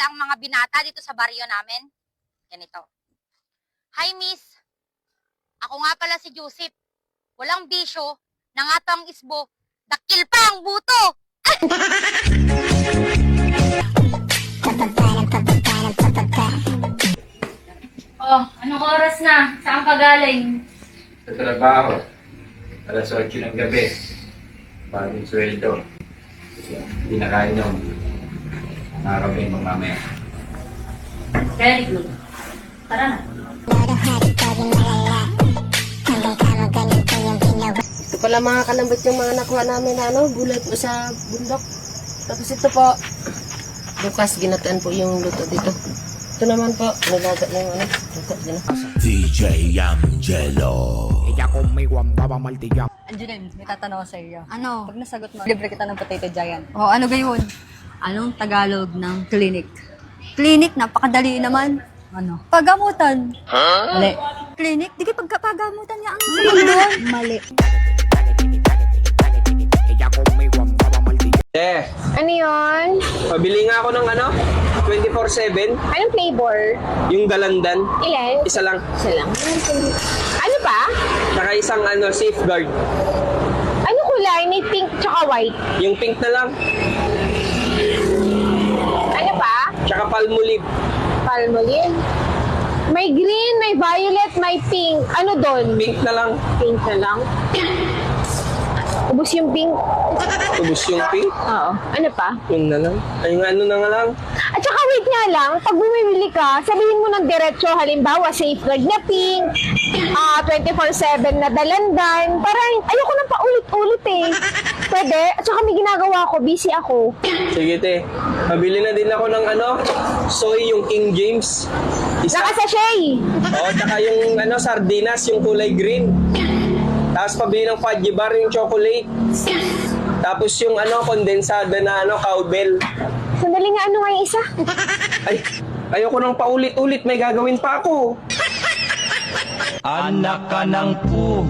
ang mga binata dito sa baryo namin. Ganito. Hi, miss. Ako nga pala si Joseph. Walang bisyo, nangatang isbo, dakil pa ang buto. Oh, anong oras na? Saan ka galing? Sa trabaho, alas 8 ng gabi, bagong sweldo. Hindi na kainom. Nakakabing mo mamaya. Very good. Tara na. Ito pala mga kalambot yung mga nakuha namin na gulay po sa bundok. Tapos ito po, bukas ginataan po yung luto dito. Ito naman po, nilaga na yung luto dito. DJ Angelo. Angeline, may tatanong ako sa iyo. Ano? Pag nasagot mo, libre kita ng potato giant. Oh, ano gayon? Anong Tagalog ng clinic? Clinic, napakadali naman. Ano? Pagamutan. Mali. Clinic, di kayo pagkapagamutan niya ang sabi doon. Mali. Ano yun? Pabili nga ako ng 24/7, Anong flavor? yung dalandan. Ilan? Isa lang. Isa lang. Ano pa? Saka isang safeguard. Ano kulay? May pink tsaka white. Yung pink na lang. Ano pa? Tsaka palmolive. Palmolive. May green, may violet, may pink. Ano doon? Pink na lang. Pink na lang. Ubus yung pink. Ubus yung pink. Oo. Ano pa? Yun na lang. Ay nga, na nga lang. At saka wait nga lang, pag bumibili ka, sabihin mo ng diretso, halimbawa, safeguard na pink, 24/7 na dalandan. Parang ayoko nang paulit-ulit eh. Pwede? At saka may ginagawa ko, busy ako. Sige, te. Pabili na din ako ng soy, yung King James. Isa. Nakasashay! Oo, tsaka yung sardinas, yung kulay green. Tapos pabili ng fudgy bar, yung chocolate. Tapos yung kondensada na cowbell. Sandali nga, ano nga yung isa? Ay, ayoko nang paulit-ulit, may gagawin pa ako. Anak ka ng pu.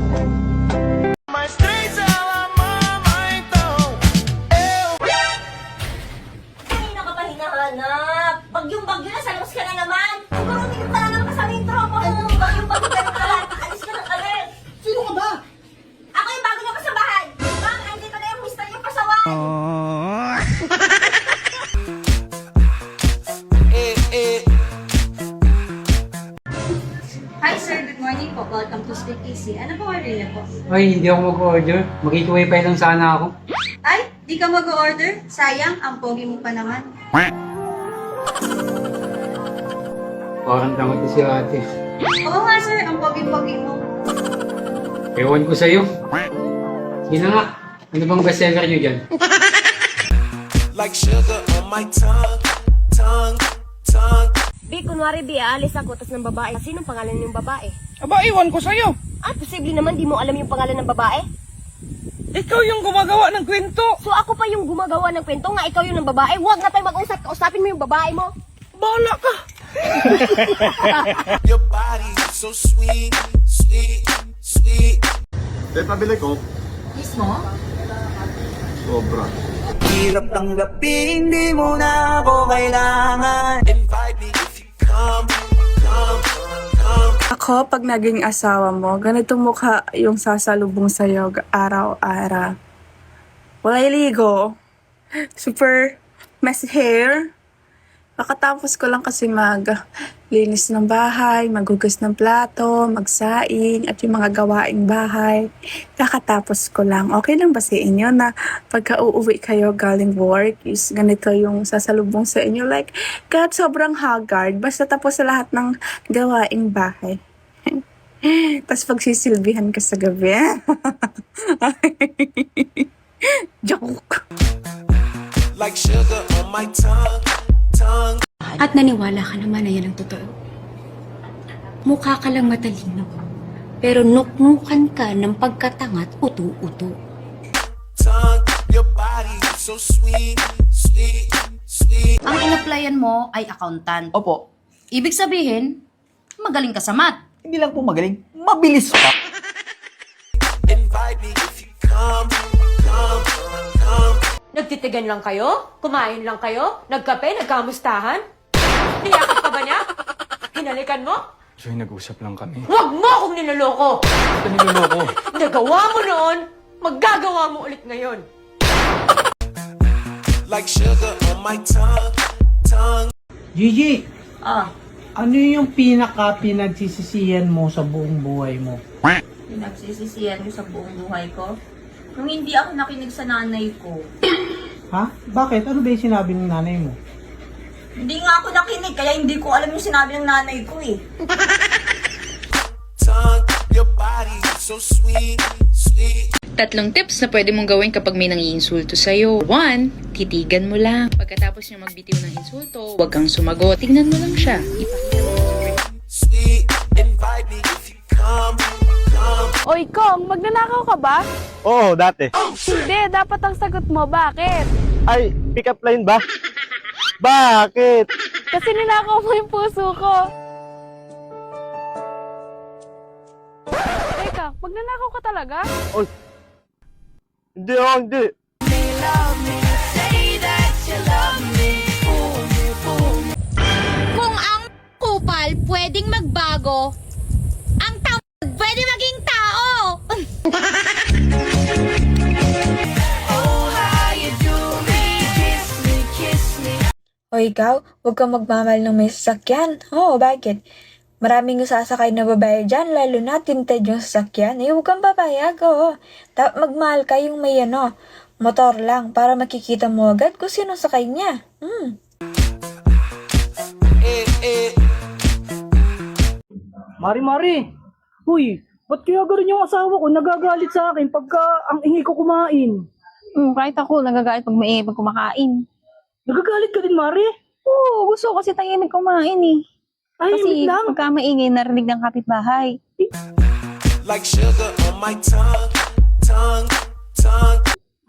Kanina ka pa hinahanap. Bagyong-bagyo na, sa labas ka na naman. Siguro hindi ka talaga kasama yung tropa mo. Bagyong-bagyo ka na pala. Alis ka ng alis. Sino ka ba? Ako yung bago niyo kasabahan. Ma'am, andito na yung mister yung kasawan. Hi sir, good morning po. Welcome to Speak Easy. Ano po order niyo po? Ay, hindi ako mag-order. Makiki-wifi lang sana ako. Ay, di ka mag-order? Sayang, ang pogi mo pa naman. Parang tangot si ate. Oo nga sir, ang pogi-pogi mo. Ewan ko sa'yo. Sige na nga. Ano bang bestseller nyo dyan? Like sugar on my tongue, tongue, tongue. Bi, kunwari Bi, aalis ako tas ng babae. Sinong pangalan ng babae? Aba, iwan ko sa'yo. Posible naman di mo alam yung pangalan ng babae? Ikaw yung gumagawa ng kwento. So ako pa yung gumagawa ng kwento nga ikaw yung ng babae? Huwag na tayo mag-usap, kausapin mo yung babae mo. Bahala ka. Your body is so sweet, sweet, sweet. Pabili ko. Mismo? Sobra. Hirap tanggapin, di mo na ako kailangan. Invite me if you come, come, come. Ako, pag naging asawa mo, ganitong mukha yung sasalubong sa'yo araw-araw. Wala iligo. Super messy hair. Kakatapos ko lang kasi maglinis ng bahay, maghugas ng plato, magsaing, at yung mga gawaing bahay. Kakatapos ko lang. Okay lang ba sa inyo na pagka uuwi kayo galing work, is ganito yung sasalubong sa inyo? Like, kahit sobrang haggard, basta tapos sa lahat ng gawaing bahay. Tapos pagsisilbihan ka sa gabi. Joke. Like sugar on my tongue, tongue. At naniwala ka naman na yan ang totoo. Mukha ka lang matalino, pero nuknukan ka ng pagkatangat uto-uto. Tongue, your body is so sweet, sweet, sweet. Ang in-applyan mo ay accountant. Opo. Ibig sabihin, magaling ka sa math. Hindi lang po magaling, mabilis pa. Invite me if you come, come, come. Nagtitigan lang kayo? Kumain lang kayo? Nagkape? Nagkamustahan? Niyakap ka ba niya? Hinalikan mo? Joy, nag-usap lang kami. Huwag mo akong niloloko! Ito niloloko. Nagawa mo noon, maggagawa mo ulit ngayon. Like sugar on my tongue. Gigi, Ah, ano yung pinaka-pinagsisisihan mo sa buong buhay mo? pinagsisisihan ko sa buong buhay ko? Nung hindi ako nakinig sa nanay ko. Ha? Bakit? Ano ba yung sinabi ng nanay mo? Hindi nga ako nakinig, kaya hindi ko alam yung sinabi ng nanay ko eh. Tongue, your body so sweet, sweet. 3 tips na pwede mong gawin kapag may nangiinsulto sa'yo. 1, titigan mo lang. Pagkatapos niya magbitiw ng insulto, huwag kang sumagot. Tignan mo lang siya. Ipakita mo sa Sweet, invite me if you come. Oy, Kong, magnanakaw ka ba? Oo, dati. Hindi, dapat ang sagot mo. Bakit? Ay, pick up line ba? Bakit? Kasi ninakaw mo yung puso ko. Teka, magnanakaw ka talaga? Oy. Hindi. Kung ang kupal pwedeng magbago, ang tamad pwede maging tao! O ikaw, huwag kang magmamahal ng may sasakyan. Oo, bakit? Maraming sasakay na babae dyan, lalo na tinted yung sasakyan. Eh, huwag kang papayag, oo. Magmahal ka yung may motor lang para makikita mo agad kung sino sakay niya. Mari! Uy, ba't kaya gano'n yung asawa ko nagagalit sa akin pagka ang ingi ko kumain? Kahit ako, nagagalit pag maingay pag kumakain. Nagagalit ka din, Mari? Oo, gusto ko kasi tahimik kumain eh. Kasi lang. pagka maingay, narinig ng kapitbahay. Like sugar on my tongue.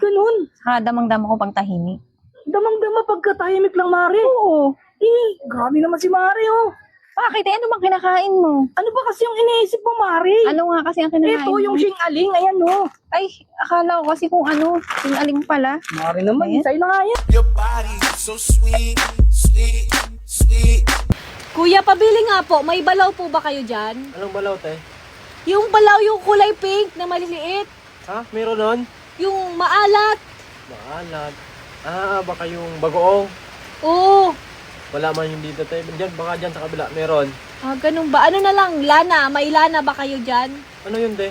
Ganun. Saka damang-dama ko pag tahimik. Damang-dama pagka tahimik lang, Mari. Oo. Grabe naman si Mari, oh. Bakit? Ano bang kinakain mo? Ano ba kasi yung iniisip mo, Mari? Ano nga kasi ang kinakain Ito, mo? yung sing-aling, ayan, oh. Ay, akala ko kasi kung ano, sinaling pala. Mari naman, Ayan. sa'yo na nga yan. Your body so sweet, sweet, sweet. Kuya, pabili nga po. May balaw po ba kayo dyan? Anong balaw, te? Yung balaw, yung kulay pink na maliliit. Ha? Meron nun? Yung maalat. Maalat. Baka yung bagoong. Oo. Wala man yung dito, te. Diyan, baka dyan sa kabila. Meron. Ganun ba? Ano na lang, lana. May lana ba kayo dyan? Ano yun, te?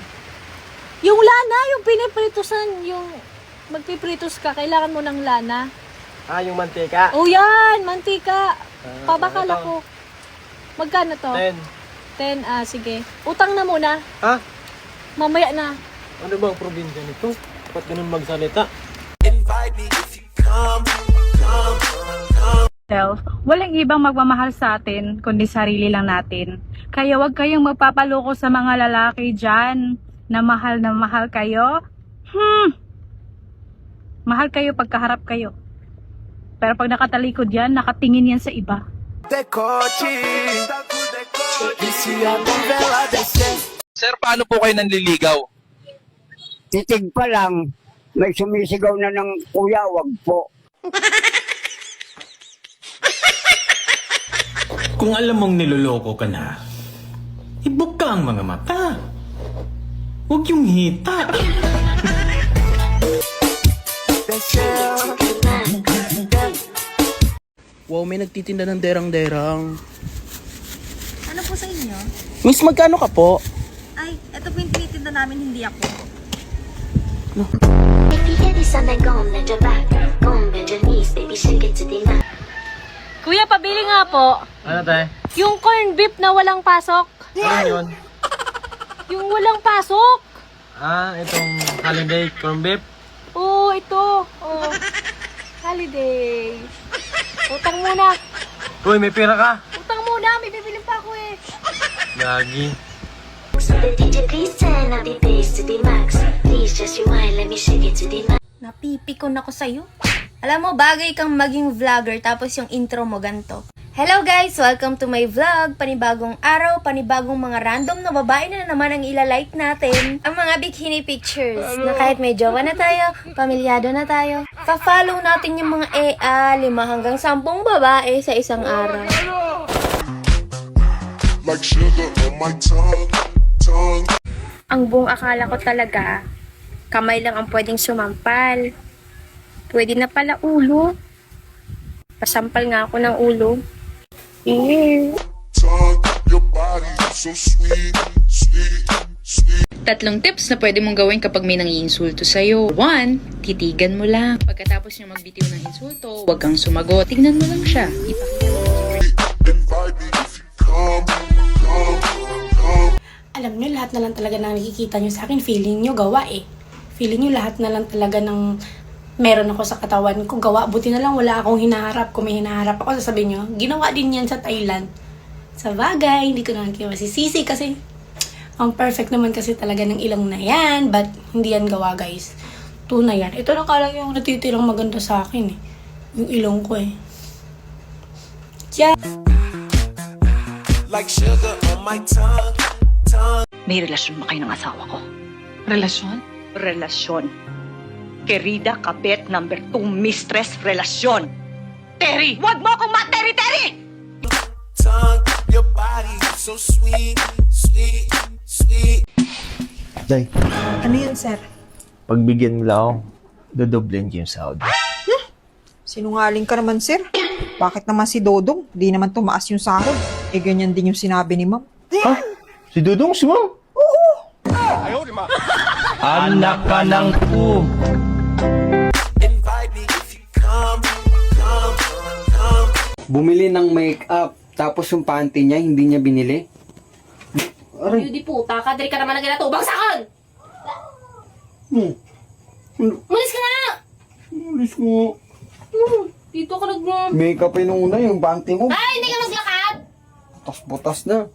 Yung lana, yung pinipritusan, yung magpipritos ka, kailangan mo ng lana. Yung mantika. Oh, yan, mantika. Ah, Pabakal ano to? ako. Magkano to? 10. 10, sige. Utang na muna. Ha? Mamaya na. Ano bang probinsya nito? Ba't ganun magsalita? Invite me if you come. Walang ibang magmamahal sa atin, kundi sarili lang natin. Kaya wag kayong magpapaloko sa mga lalaki dyan na mahal kayo. Mahal kayo pagkaharap kayo. Pero pag nakatalikod yan, nakatingin yan sa iba. Sir, paano po kayo nanliligaw? Titig pa lang, may sumisigaw na ng kuya, wag po. Kung alam mong niloloko ka na, ibukka ang mga mata. Huwag yung hita. Wow, may nagtitinda ng derang-derang. Ano po sa inyo? Miss, magkano ka po? Ay, eto po yung tinitinda namin, hindi ako. Kuya, pabili nga po. Ano, te? Yung corn beef na walang pasok. Ano yun? Yung walang pasok. Itong holiday corn beef. Oo, ito. Oh. Holiday. Utang muna. Uy, may pera ka. Utang muna. May bibiling pa ako eh. Gagi. Napipikon ako sa'yo. Alam mo, bagay kang maging vlogger tapos yung intro mo ganito. Hello guys! Welcome to my vlog. Panibagong araw, panibagong mga random na babae na naman ang ilalike natin. Ang mga bikini pictures na kahit may jowa na tayo, pamilyado na tayo. Pa-follow natin yung mga 5 hanggang 10 babae sa isang araw. like sugar on my tongue. Ang buong akala ko talaga, kamay lang ang pwedeng sumampal. Pwede na pala ulo. Pasampal nga ako ng ulo. Tongue, your body so sweet, sweet, sweet. 3 tips na pwede mong gawin kapag may nangiinsulto sa'yo. 1, titigan mo lang. Pagkatapos niya magbitiw ng insulto, huwag kang sumagot. Tingnan mo lang siya. Ipakita mo. Invite me if you come. Alam nyo, lahat na lang talaga na nakikita nyo sa akin, feeling nyo gawa eh. Feeling nyo lahat na lang talaga ng meron ako sa katawan ko gawa. Buti na lang wala akong hinaharap. Kung may hinaharap ako, sasabihin nyo, ginawa din yan sa Thailand. Sa bagay, hindi ko naman kayo masisisi kasi ang perfect naman kasi talaga ng ilong na yan. But hindi yan gawa, guys. Tunay yan. Ito na lang yung natitirang maganda sa akin eh. Yung ilong ko eh. Yeah. Like sugar on my tongue. May relasyon ba kayo ng asawa ko? Relasyon? Relasyon. Querida kabet number 2 mistress relasyon. Terry! Wag mo akong Terry! Tongue, your body so sweet, sweet, sweet. Day, Ano yun, sir? pagbigyan mo lang ako, dodoblen ko yung sahod. Sinungaling ka naman, sir. Bakit naman si Dodong? Di naman tumaas yung sahod. Eh, ganyan din yung sinabi ni ma'am. Ha? Si Dudong, si Ma'am? Oo! Anak ka ng po! Invite me if you come. Bumili ng make-up, tapos yung panty niya, hindi niya binili. Beauty puta ka, dali ka naman ang ginatubang sa akin! Malis ka na! Alis mo. Dito ka Make-up yung una, yung panty mo. Ay, hindi ka maglakad! Butas-butas na.